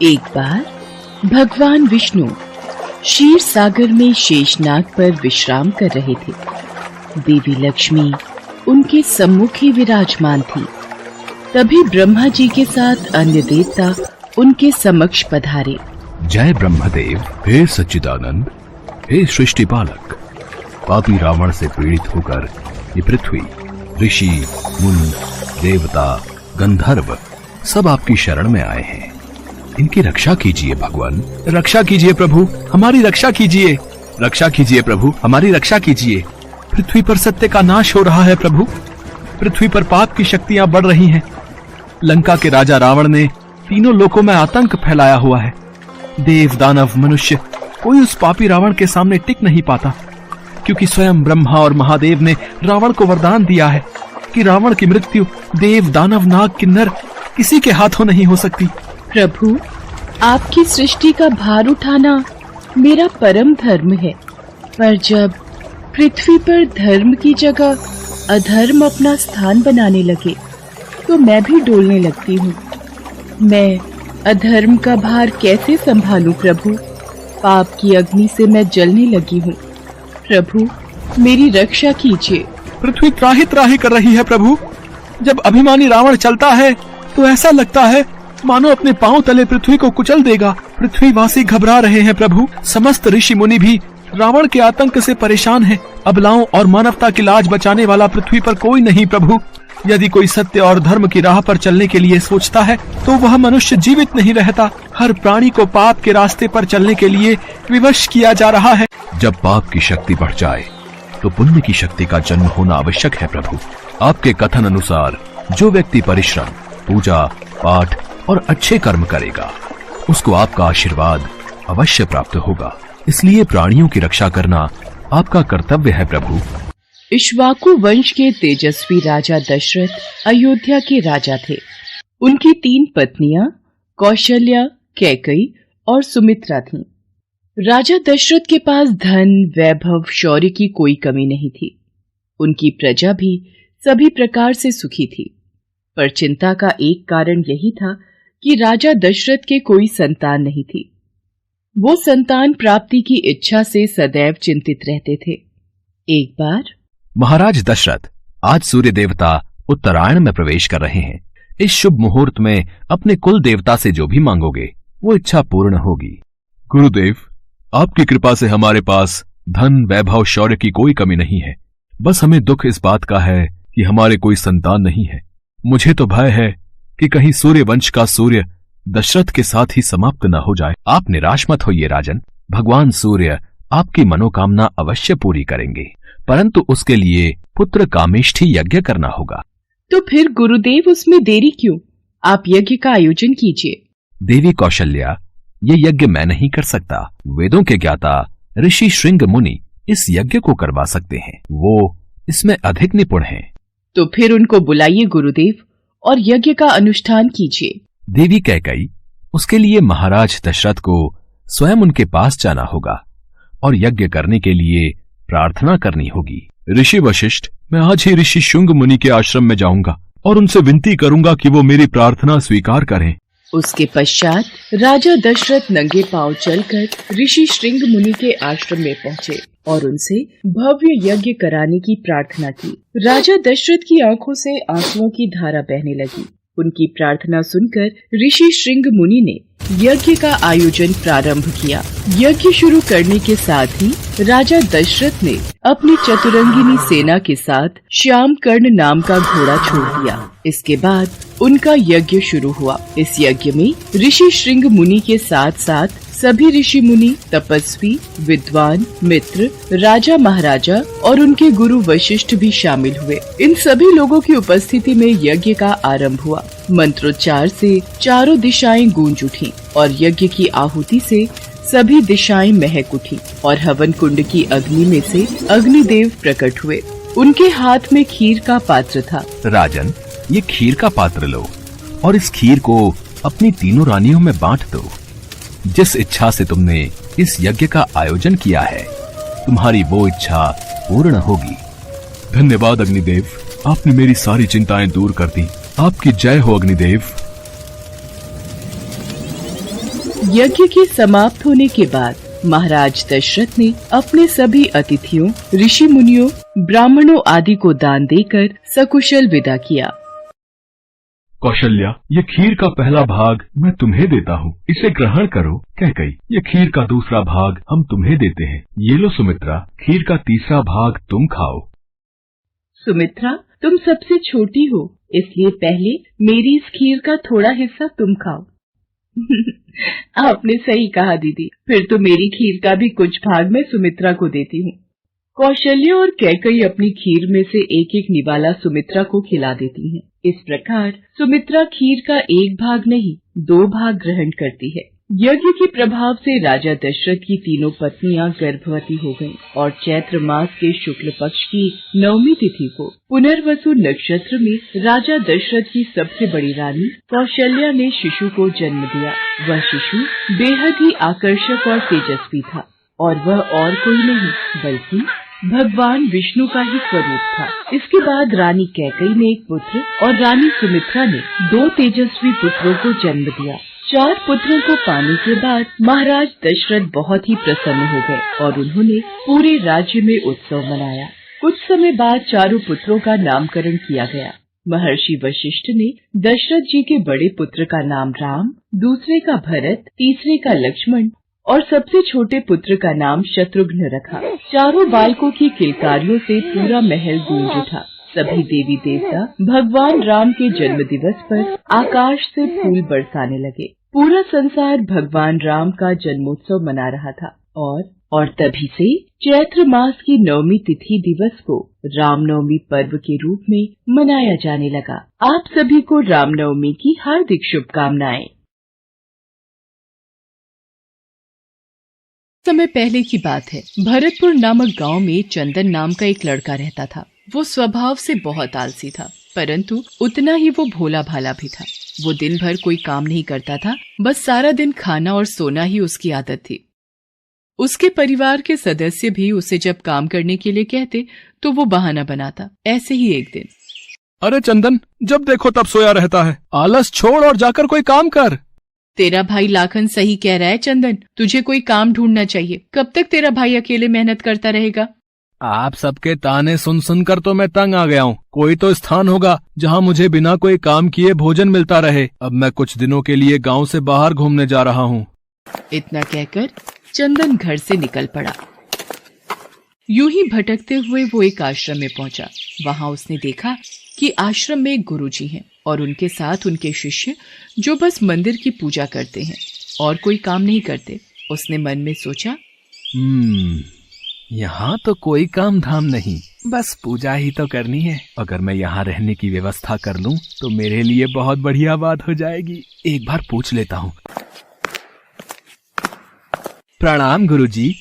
एक बार भगवान विष्णु क्षीर सागर में शेषनाग पर विश्राम कर रहे थे। देवी लक्ष्मी उनके सम्मुख ही विराजमान थी। तभी ब्रह्मा जी के साथ अन्य देवता उनके समक्ष पधारे। जय ब्रह्मदेव, हे सच्चिदानंद, हे सृष्टि पालक। पापी रावण से पीड़ित होकर ये पृथ्वी, ऋषि, मुनि, देवता, गंधर्व सब आपकी शरण में आए हैं। इनकी रक्षा कीजिए भगवान। रक्षा कीजिए प्रभु, हमारी रक्षा कीजिए। रक्षा कीजिए प्रभु, हमारी रक्षा कीजिए। पृथ्वी पर सत्य का नाश हो रहा है प्रभु। पृथ्वी पर पाप की शक्तियां बढ़ रही हैं। लंका के राजा रावण ने तीनों लोकों में आतंक फैलाया हुआ है। देव, दानव, मनुष्य कोई उस पापी रावण के सामने टिक नहीं पाता, क्योंकि स्वयं ब्रह्मा और महादेव ने रावण को वरदान दिया है कि रावण की मृत्यु देव, दानव, नाग, किन्नर किसी के हाथों नहीं हो सकती। प्रभु, आपकी सृष्टि का भार उठाना मेरा परम धर्म है, पर जब पृथ्वी पर धर्म की जगह अधर्म अपना स्थान बनाने लगे तो मैं भी डोलने लगती हूँ। मैं अधर्म का भार कैसे संभालूं प्रभु? पाप की अग्नि से मैं जलने लगी हूँ। प्रभु, मेरी रक्षा कीजिए। पृथ्वी त्राहि त्राहि कर रही है प्रभु। जब अभिमानी रावण चलता है तो ऐसा लगता है मानो अपने पांव तले पृथ्वी को कुचल देगा। पृथ्वीवासी घबरा रहे हैं प्रभु। समस्त ऋषि मुनि भी रावण के आतंक से परेशान हैं। अबलाओं और मानवता की लाज बचाने वाला पृथ्वी पर कोई नहीं प्रभु। यदि कोई सत्य और धर्म की राह पर चलने के लिए सोचता है तो वह मनुष्य जीवित नहीं रहता। हर प्राणी को पाप के रास्ते पर चलने के लिए विवश किया जा रहा है। जब पाप की शक्ति बढ़ जाए तो पुण्य की शक्ति का जन्म होना आवश्यक है प्रभु। आपके कथन अनुसार जो व्यक्ति परिश्रम, पूजा, पाठ और अच्छे कर्म करेगा उसको आपका आशीर्वाद अवश्य प्राप्त होगा। इसलिए प्राणियों की रक्षा करना आपका कर्तव्य है प्रभु। इक्ष्वाकु वंश के तेजस्वी राजा दशरथ अयोध्या के राजा थे। उनकी 3 पत्नियां कौशल्या, कैकेयी और सुमित्रा थीं। राजा दशरथ के पास धन, वैभव, शौर्य की कोई कमी नहीं थी। उनकी प्रजा भी सभी प्रकार से सुखी थी, पर चिंता का एक कारण यही था कि राजा दशरथ के कोई संतान नहीं थी। वो संतान प्राप्ति की इच्छा से सदैव चिंतित रहते थे। एक बार महाराज दशरथ, आज सूर्य देवता उत्तरायण में प्रवेश कर रहे हैं। इस शुभ मुहूर्त में अपने कुल देवता से जो भी मांगोगे वो इच्छा पूर्ण होगी। गुरुदेव, आपकी कृपा से हमारे पास धन, वैभव, शौर्य की कोई कमी नहीं है। बस हमें दुख इस बात का है कि हमारे कोई संतान नहीं है। मुझे तो भय है कि कहीं सूर्य वंश का सूर्य दशरथ के साथ ही समाप्त न हो जाए। आप निराश मत होइए राजन। भगवान सूर्य आपकी मनोकामना अवश्य पूरी करेंगे, परंतु उसके लिए पुत्र कामेष्ठी यज्ञ करना होगा। तो फिर गुरुदेव उसमें देरी क्यों? आप यज्ञ का आयोजन कीजिए। देवी कौशल्या, ये यज्ञ मैं नहीं कर सकता। वेदों के ज्ञाता ऋषि श्रृंग मुनि इस यज्ञ को करवा सकते हैं। वो इसमें अधिक निपुण हैं। तो फिर उनको बुलाइए गुरुदेव और यज्ञ का अनुष्ठान कीजिए। देवी कैकेयी, उसके लिए महाराज दशरथ को स्वयं उनके पास जाना होगा और यज्ञ करने के लिए प्रार्थना करनी होगी। ऋषि वशिष्ठ, मैं आज ही ऋषि शुंग मुनि के आश्रम में जाऊंगा और उनसे विनती करूंगा कि वो मेरी प्रार्थना स्वीकार करें। उसके पश्चात राजा दशरथ नंगे पांव चलकर ऋषि श्रृंग मुनि के आश्रम में पहुँचे और उनसे भव्य यज्ञ कराने की प्रार्थना की। राजा दशरथ की आंखों से आंसुओं की धारा बहने लगी। उनकी प्रार्थना सुनकर ऋषि श्रृंग मुनि ने यज्ञ का आयोजन प्रारंभ किया। यज्ञ शुरू करने के साथ ही राजा दशरथ ने अपनी चतुरंगिनी सेना के साथ श्याम कर्ण नाम का घोड़ा छोड़ दिया। इसके बाद उनका यज्ञ शुरू हुआ। इस यज्ञ में ऋषि श्रृंग मुनि के साथ साथ सभी ऋषि मुनि, तपस्वी, विद्वान, मित्र, राजा महाराजा और उनके गुरु वशिष्ठ भी शामिल हुए। इन सभी लोगों की उपस्थिति में यज्ञ का आरंभ हुआ। मंत्रोच्चार से चारों दिशाएं गूंज उठी और यज्ञ की आहुति से सभी दिशाएं महक उठी और हवन कुंड की अग्नि में से अग्निदेव प्रकट हुए। उनके हाथ में खीर का पात्र था। राजन, ये खीर का पात्र लो और इस खीर को अपनी तीनों रानियों में बांट दो। जिस इच्छा से तुमने इस यज्ञ का आयोजन किया है, तुम्हारी वो इच्छा पूर्ण होगी। धन्यवाद अग्निदेव, आपने मेरी सारी चिंताएं दूर कर दी। आपकी जय हो अग्निदेव। यज्ञ के समाप्त होने के बाद महाराज दशरथ ने अपने सभी अतिथियों, ऋषि मुनियों, ब्राह्मणों आदि को दान देकर सकुशल विदा किया। कौशल्या, ये खीर का पहला भाग मैं तुम्हें देता हूँ, इसे ग्रहण करो। कैकई, ये खीर का दूसरा भाग हम तुम्हें देते हैं। ये लो सुमित्रा, खीर का तीसरा भाग तुम खाओ। सुमित्रा, तुम सबसे छोटी हो, इसलिए पहले मेरी इस खीर का थोड़ा हिस्सा तुम खाओ। आपने सही कहा दीदी, फिर तो मेरी खीर का भी कुछ भाग मैं सुमित्रा को देती हूँ। कौशल्या और कैकई अपनी खीर में से एक एक निवाला सुमित्रा को खिला देती हैं। इस प्रकार सुमित्रा खीर का एक भाग नहीं, 2 भाग ग्रहण करती है। यज्ञ के प्रभाव से राजा दशरथ की तीनों पत्नियां गर्भवती हो गईं और चैत्र मास के शुक्ल पक्ष की 9वीं तिथि को पुनर्वसु नक्षत्र में राजा दशरथ की सबसे बड़ी रानी कौशल्या ने शिशु को जन्म दिया। वह शिशु बेहद ही आकर्षक और तेजस्वी था और वह और कोई नहीं बल्कि भगवान विष्णु का ही स्वरूप था। इसके बाद रानी कैकई ने एक पुत्र और रानी सुमित्रा ने 2 तेजस्वी पुत्रों को जन्म दिया। 4 पुत्रों को पाने के बाद महाराज दशरथ बहुत ही प्रसन्न हो गए और उन्होंने पूरे राज्य में उत्सव मनाया। कुछ समय बाद चारों पुत्रों का नामकरण किया गया। महर्षि वशिष्ठ ने दशरथ जी के बड़े पुत्र का नाम राम, दूसरे का भरत, तीसरे का लक्ष्मण और सबसे छोटे पुत्र का नाम शत्रुघ्न रखा। चारों बालकों की किलकारियों से पूरा महल गूंज उठा। सभी देवी देवता भगवान राम के जन्म दिवस पर आकाश से फूल बरसाने लगे। पूरा संसार भगवान राम का जन्मोत्सव मना रहा था और तभी से चैत्र मास की 9वीं तिथि दिवस को रामनवमी पर्व के रूप में मनाया जाने लगा। आप सभी को रामनवमी की हार्दिक शुभकामनाएं। समय पहले की बात है। भरतपुर नामक गांव में चंदन नाम का एक लड़का रहता था। वो स्वभाव से बहुत आलसी था, परंतु उतना ही वो भोला भाला भी था। वो दिन भर कोई काम नहीं करता था, बस सारा दिन खाना और सोना ही उसकी आदत थी। उसके परिवार के सदस्य भी उसे जब काम करने के लिए कहते तो वो बहाना बनाता। ऐसे ही एक दिन, अरे चंदन, जब देखो तब सोया रहता है, आलस छोड़ और जाकर कोई काम कर। तेरा भाई लाखन सही कह रहा है चंदन, तुझे कोई काम ढूंढना चाहिए। कब तक तेरा भाई अकेले मेहनत करता रहेगा? आप सबके ताने सुन सुनकर तो मैं तंग आ गया हूँ। कोई तो स्थान होगा जहाँ मुझे बिना कोई काम किए भोजन मिलता रहे। अब मैं कुछ दिनों के लिए गांव से बाहर घूमने जा रहा हूँ। इतना कहकर चंदन घर से निकल पड़ा। यूं ही भटकते हुए वो एक आश्रम में पहुंचा। वहां उसने देखा कि आश्रम में एक गुरुजी हैं और उनके साथ उनके शिष्य जो बस मंदिर की पूजा करते हैं और कोई काम नहीं करते। उसने मन में सोचा, यहाँ तो कोई काम धाम नहीं, बस पूजा ही तो करनी है। अगर मैं यहाँ रहने की व्यवस्था कर लूँ तो मेरे लिए बहुत बढ़िया बात हो जाएगी। एक बार पूछ लेता हूँ। प्रणाम गुरुजी,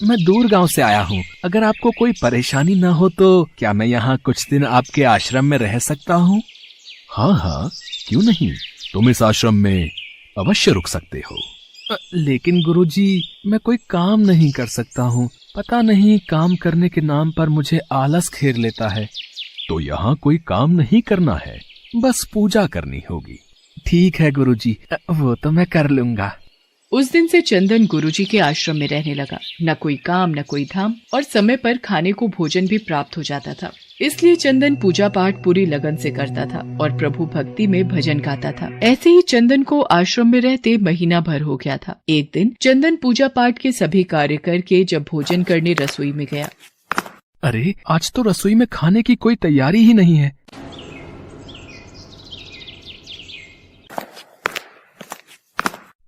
मैं दूर गांव से आया हूँ। अगर आपको कोई परेशानी न हो तो क्या मैं यहाँ कुछ दिन आपके आश्रम में रह सकता हूँ? हाँ हाँ, क्यों नहीं, तुम इस आश्रम में अवश्य रुक सकते हो। लेकिन गुरुजी, मैं कोई काम नहीं कर सकता हूँ। पता नहीं काम करने के नाम पर मुझे आलस घेर लेता है। तो यहाँ कोई काम नहीं करना है, बस पूजा करनी होगी। ठीक है गुरुजी, वो तो मैं कर लूंगा। उस दिन से चंदन गुरुजी के आश्रम में रहने लगा। न कोई काम न कोई धाम और समय पर खाने को भोजन भी प्राप्त हो जाता था। इसलिए चंदन पूजा पाठ पूरी लगन से करता था और प्रभु भक्ति में भजन गाता था। ऐसे ही चंदन को आश्रम में रहते महीना भर हो गया था। एक दिन चंदन पूजा पाठ के सभी कार्य करके जब भोजन करने रसोई में गया, अरे आज तो रसोई में खाने की कोई तैयारी ही नहीं है।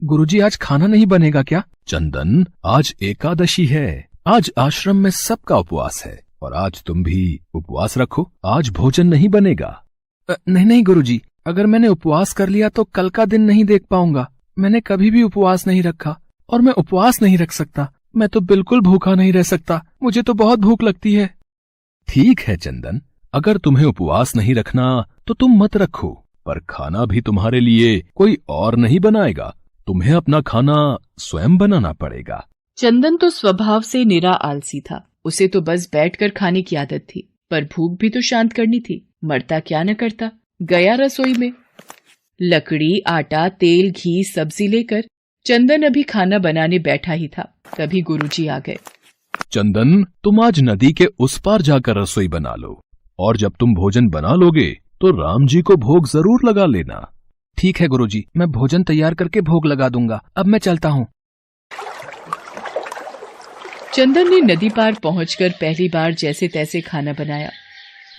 गुरुजी, आज खाना नहीं बनेगा क्या? चंदन, आज एकादशी है। आज आश्रम में सबका उपवास है और आज तुम भी उपवास रखो। आज भोजन नहीं बनेगा। नहीं गुरुजी, अगर मैंने उपवास कर लिया तो कल का दिन नहीं देख पाऊंगा। मैंने कभी भी उपवास नहीं रखा और मैं उपवास नहीं रख सकता। मैं तो बिल्कुल भूखा नहीं रह सकता। मुझे तो बहुत भूख लगती है। ठीक है चंदन, अगर तुम्हें उपवास नहीं रखना तो तुम मत रखो, पर खाना भी तुम्हारे लिए कोई और नहीं बनाएगा। तुम्हें अपना खाना स्वयं बनाना पड़ेगा। चंदन तो स्वभाव से निरा आलसी था। उसे तो बस बैठकर खाने की आदत थी, पर भूख भी तो शांत करनी थी। मरता क्या न करता। गया रसोई में, लकड़ी, आटा, तेल, घी, सब्जी लेकर चंदन अभी खाना बनाने बैठा ही था, तभी गुरुजी आ गए। चंदन, तुम आज नदी के उस पार जाकर रसोई बना लो, और जब तुम भोजन बना लोगे तो राम जी को भोग जरूर लगा लेना। ठीक है गुरुजी, मैं भोजन तैयार करके भोग लगा दूंगा। अब मैं चलता हूँ। चंदन ने नदी पार पहुंचकर पहली बार जैसे तैसे खाना बनाया।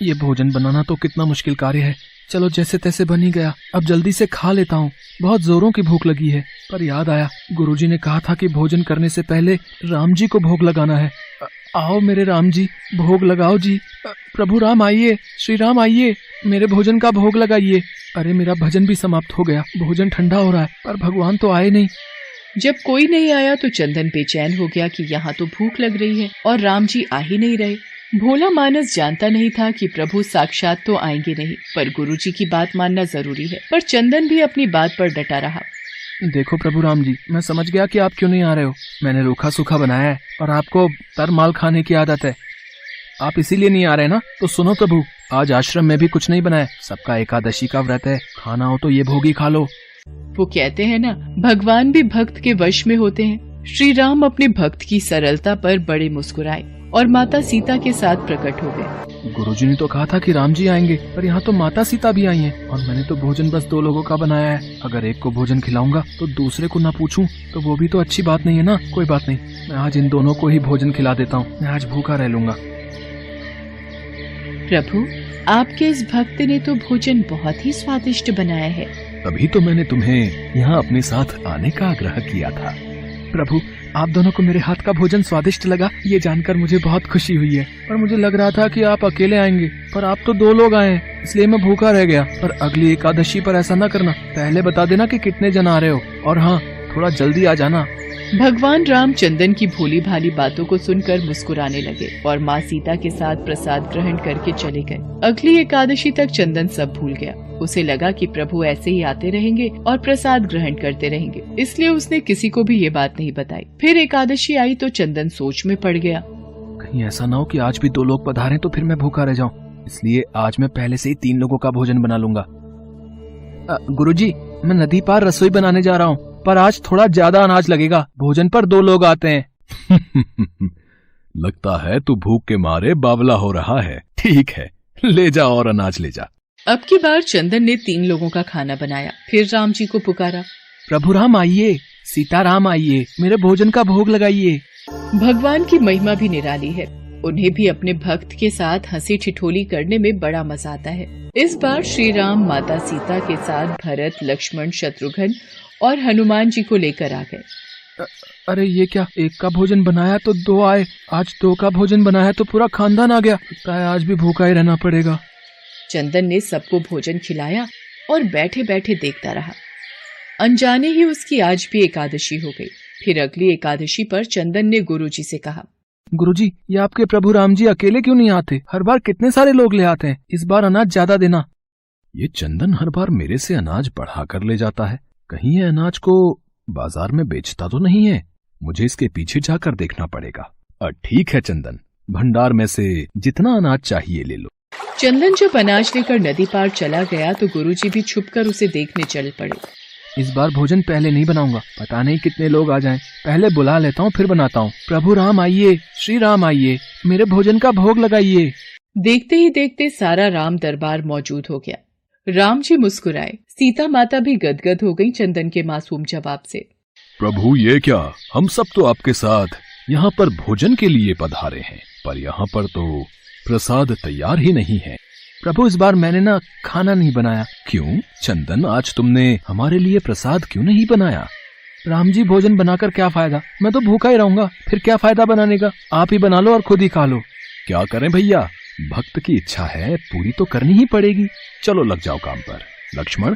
ये भोजन बनाना तो कितना मुश्किल कार्य है। चलो जैसे तैसे बन ही गया, अब जल्दी से खा लेता हूँ। बहुत जोरों की भूख लगी है। पर याद आया, गुरुजी ने कहा था कि भोजन करने से पहले राम जी को भोग लगाना है। आओ मेरे राम जी, भोग लगाओ जी। प्रभु राम आइए, श्री राम आइए, मेरे भोजन का भोग लगाइए। अरे मेरा भजन भी समाप्त हो गया, भोजन ठंडा हो रहा है, पर भगवान तो आए नहीं। जब कोई नहीं आया तो चंदन बेचैन हो गया कि यहाँ तो भूख लग रही है और राम जी आ ही नहीं रहे। भोला मानस जानता नहीं था कि प्रभु साक्षात तो आएंगे नहीं, पर गुरुजी की बात मानना जरूरी है। पर चंदन भी अपनी बात पर डटा रहा। देखो प्रभु राम जी, मैं समझ गया कि आप क्यों नहीं आ रहे हो। मैंने रूखा सूखा बनाया है और आपको तरमाल खाने की आदत है। आप इसीलिए नहीं आ रहे ना? तो सुनो प्रभु, आज आश्रम में भी कुछ नहीं बनाया। सबका एकादशी का व्रत है, खाना हो तो ये भोग ही खा लो। वो कहते हैं ना, भगवान भी भक्त के वश में होते हैं। श्री राम अपने भक्त की सरलता पर बड़े मुस्कुराए और माता सीता के साथ प्रकट हो गए। गुरुजी ने तो कहा था कि राम जी आएंगे, पर यहाँ तो माता सीता भी आई हैं और मैंने तो भोजन बस 2 लोगों का बनाया है। अगर एक को भोजन खिलाऊंगा तो दूसरे को ना पूछूं तो वो भी तो अच्छी बात नहीं है ना। कोई बात नहीं, मैं आज इन दोनों को ही भोजन खिला देता हूँ। मैं आज भूखा रह लूंगा। प्रभु, आपके इस भक्त ने तो भोजन बहुत ही स्वादिष्ट बनाया है। तभी तो मैंने तुम्हें यहाँ अपने साथ आने का आग्रह किया था। प्रभु, आप दोनों को मेरे हाथ का भोजन स्वादिष्ट लगा, ये जानकर मुझे बहुत खुशी हुई है। पर मुझे लग रहा था कि आप अकेले आएंगे, पर आप तो 2 लोग आए हैं, इसलिए मैं भूखा रह गया। पर अगली एकादशी पर ऐसा न करना, पहले बता देना कि कितने जन आ रहे हो, और हाँ, थोड़ा जल्दी आ जाना। भगवान राम चंदन की भोली भाली बातों को सुनकर मुस्कुराने लगे और माँ सीता के साथ प्रसाद ग्रहण करके चले गए। अगली एकादशी तक चंदन सब भूल गया। उसे लगा कि प्रभु ऐसे ही आते रहेंगे और प्रसाद ग्रहण करते रहेंगे, इसलिए उसने किसी को भी ये बात नहीं बताई। फिर एकादशी आई तो चंदन सोच में पड़ गया। कहीं ऐसा ना हो कि आज भी 2 लोग पधारे तो फिर मैं भूखा रह जाऊं। इसलिए आज मैं पहले से ही 3 लोगों का भोजन बना लूंगा। गुरुजी, मैं नदी पार रसोई बनाने जा रहा हूँ, पर आज थोड़ा ज्यादा अनाज लगेगा। भोजन पर 2 लोग आते हैं। लगता है तू भूख के मारे बावला हो रहा है। ठीक है, ले जा और अनाज ले जा। अब की बार चंदन ने 3 लोगों का खाना बनाया। फिर राम जी को पुकारा, प्रभु राम आइए, सीता राम आइए, मेरे भोजन का भोग लगाइए। भगवान की महिमा भी निराली है। उन्हें भी अपने भक्त के साथ हंसी ठिठोली करने में बड़ा मजा आता है। इस बार श्री राम माता सीता के साथ भरत, लक्ष्मण, शत्रुघ्न और हनुमान जी को लेकर आ गए। अरे ये क्या, एक का भोजन बनाया तो 2 आए, आज 2 का भोजन बनाया तो पूरा खानदान आ गया। लगता है आज भी भूखा ही रहना पड़ेगा। चंदन ने सबको भोजन खिलाया और बैठे बैठे देखता रहा। अनजाने ही उसकी आज भी एकादशी हो गई। फिर अगली एकादशी पर चंदन ने गुरुजी से कहा, गुरुजी, ये आपके प्रभु राम जी अकेले क्यों नहीं आते? हर बार कितने सारे लोग ले आते हैं, इस बार अनाज ज्यादा देना। ये चंदन हर बार मेरे से अनाज बढ़ा कर ले जाता है। कहीं ये अनाज को बाजार में बेचता तो नहीं है? मुझे इसके पीछे जाकर देखना पड़ेगा। ठीक है चंदन, भंडार में से जितना अनाज चाहिए ले लो। चंदन जब अनाज लेकर नदी पार चला गया तो गुरुजी भी छुपकर उसे देखने चल पड़े। इस बार भोजन पहले नहीं बनाऊंगा, पता नहीं कितने लोग आ जाएं। पहले बुला लेता हूँ, फिर बनाता हूँ। प्रभु राम आइए, श्री राम आइए, मेरे भोजन का भोग लगाइए। देखते ही देखते सारा राम दरबार मौजूद हो गया। राम जी मुस्कुराए। सीता माता भी गदगद हो गई चंदन के मासूम जवाब से। प्रभु ये क्या, हम सब तो आपके साथ यहाँ पर भोजन के लिए पधारे हैं, पर यहाँ पर तो प्रसाद तैयार ही नहीं है। प्रभु, इस बार मैंने ना खाना नहीं बनाया। क्यों चंदन, आज तुमने हमारे लिए प्रसाद क्यों नहीं बनाया? राम जी, भोजन बनाकर क्या फायदा? मैं तो भूखा ही रहूंगा, फिर क्या फायदा बनाने का? आप ही बना लो और खुद ही खा लो। क्या करें भैया, भक्त की इच्छा है, पूरी तो करनी ही पड़ेगी। चलो लग जाओ काम पर। लक्ष्मण,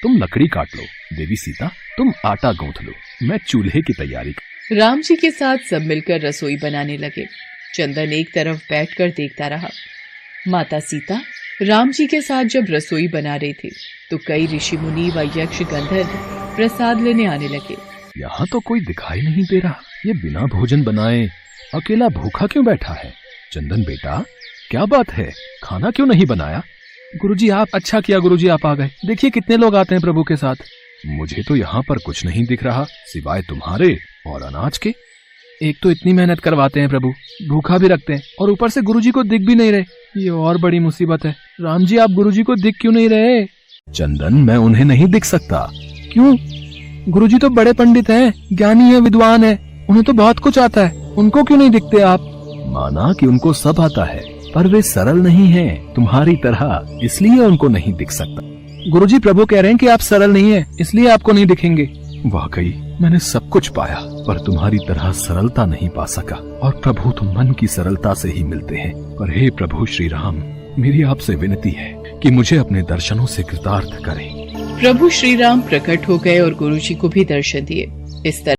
तुम लकड़ी काट लो। देवी सीता, तुम आटा गूंथ लो। मैं चूल्हे की तैयारी। राम जी के साथ सब मिलकर रसोई बनाने लगे। चंदन एक तरफ बैठकर देखता रहा। माता सीता राम जी के साथ जब रसोई बना रहे थे तो कई ऋषि मुनि व यक्ष गंधर्व प्रसाद लेने आने लगे। यहाँ तो कोई दिखाई नहीं दे रहा। ये बिना भोजन बनाए अकेला भूखा क्यों बैठा है? चंदन बेटा, क्या बात है, खाना क्यों नहीं बनाया? गुरुजी, आप अच्छा किया, गुरुजी आप आ गए। देखिए कितने लोग आते हैं प्रभु के साथ। मुझे तो यहाँ पर कुछ नहीं दिख रहा सिवाय तुम्हारे और अनाज के। एक तो इतनी मेहनत करवाते हैं प्रभु, भूखा भी रखते हैं और ऊपर से गुरुजी को दिख भी नहीं रहे। ये और बड़ी मुसीबत है। राम जी, आप गुरुजी को दिख क्यों नहीं रहे? चंदन, मैं उन्हें नहीं दिख सकता। क्यों? गुरुजी तो बड़े पंडित हैं, ज्ञानी है, विद्वान है, उन्हें तो बहुत कुछ आता है, उनको क्यों नहीं दिखते आप? माना कि उनको सब आता है, पर वे सरल नहीं हैं तुम्हारी तरह, इसलिए उनको नहीं दिख सकता। गुरुजी, प्रभु कह रहे हैं कि आप सरल नहीं हैं, इसलिए आपको नहीं दिखेंगे। वाकई मैंने सब कुछ पाया, पर तुम्हारी तरह सरलता नहीं पा सका। और प्रभु, तुम मन की सरलता से ही मिलते हैं। पर हे प्रभु श्री राम, मेरी आपसे विनती है कि मुझे अपने दर्शनों से कृतार्थ करें। प्रभु श्री राम प्रकट हो गए और गुरुजी को भी दर्शन दिए। इस तरह